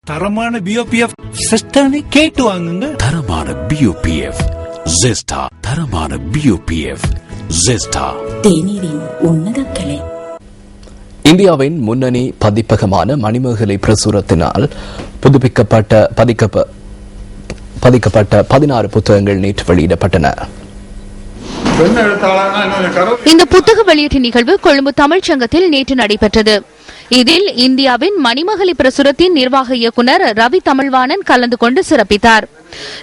தரமான பிஓபிஎஃப் சிஸ்டனை கேட்டு வாங்குங்க. தரமான பிஓபிஎஃப் ஜெஸ்டா. தரமான பிஓபிஎஃப் ஜெஸ்டா. தேநீரின் உன்னத கிளை. இந்தியாவின் முன்னணி பதிப்பகமான மணிமேகலை பிரசுரத்தினால் பதிக்கப்பட்ட 16 புத்தகங்கள் நேற்று வெளியிடப்பட்டன. இந்த புத்தக வெளியீட்டு நிகழ்வு கொழும்பு தமிழ்ச்சங்கத்தில் நேற்று நடைபெற்றது. இதில் இந்தியாவின் மணிமேகலை பிரசுரத்தின் நிர்வாக இயக்குநர் ரவி தமிழ்வாணன் கலந்து கொண்டு சிறப்பித்தார்.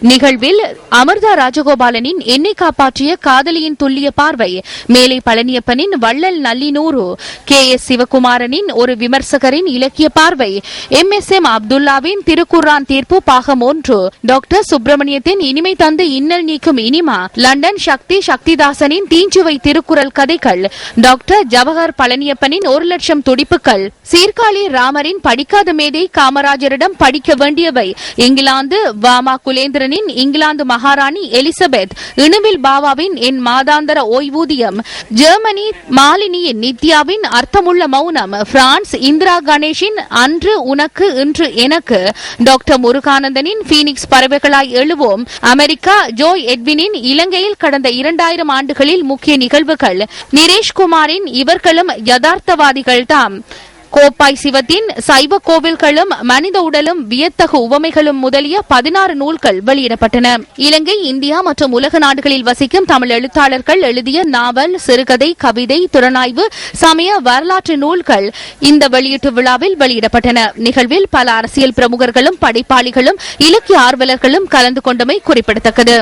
நிகழ்வில் அமிர்தா ராஜகோபாலனின் என்னை காப்பாற்றிய காதலியின் துல்லிய பார்வை, மேலை பழனியப்பனின் வள்ளல் நல்லினூறு, KS சிவகுமாரனின் ஒரு விமர்சகரின் இலக்கிய பார்வை, MSM அப்துல்லாவின் திருக்குர்ஆன் தீர்ப்பு பாகம் 1, டாக்டர் சுப்பிரமணியத்தின் இனிமை தந்து இன்னல் நீக்கும் இனிமா, லண்டன் சக்திதாசனின் தீஞ்சுவை திருக்குறள் கதைகள், டாக்டர் ஜவஹர் பழனியப்பனின் 1,00,000 துடிப்புகள், சீர்காழி ராமரின் படிக்காத மேதை காமராஜரிடம் படிக்க வேண்டியவை, இங்கிலாந்து வாமா குலேந்திரனின் இங்கிலாந்து மகாராணி எலிசபெத், இணுவில் பாவாவின் என் மாதாந்தர ஓய்வூதியம், ஜெர்மனி மாலினியின் நித்யாவின் அர்த்தமுள்ள மௌனம், பிரான்ஸ் இந்திரா கணேஷின் அன்று உனக்கு இன்று எனக்கு, டாக்டர் முருகானந்தனின் பீனிக்ஸ் பறவைகளாய் எழுவோம், அமெரிக்கா ஜோய் எட்வினின் இலங்கையில் கடந்த 2000 ஆண்டுகளில் முக்கிய நிகழ்வுகள், நிரேஷ்குமாரின் இவர்களும் யதார்த்தவாதிகள் தாம், கோப்பாய் சிவத்தின் சைவ கோவில்களும் மனித உடலும் வியத்தகு உவமைகளும் முதலிய 16 நூல்கள் வெளியிடப்பட்டன. இலங்கை, இந்தியா மற்றும் உலக நாடுகளில் வசிக்கும் தமிழ் எழுத்தாளர்கள் எழுதிய நாவல், சிறுகதை, கவிதை, திறனாய்வு, சமய வரலாற்று நூல்கள் இந்த வெளியீட்டு விழாவில் வெளியிடப்பட்டன. நிகழ்வில் பல அரசியல் பிரமுகர்களும் படைப்பாளிகளும் இலக்கிய ஆர்வலர்களும் கலந்து கொண்டமை குறிப்பிடத்தக்கது.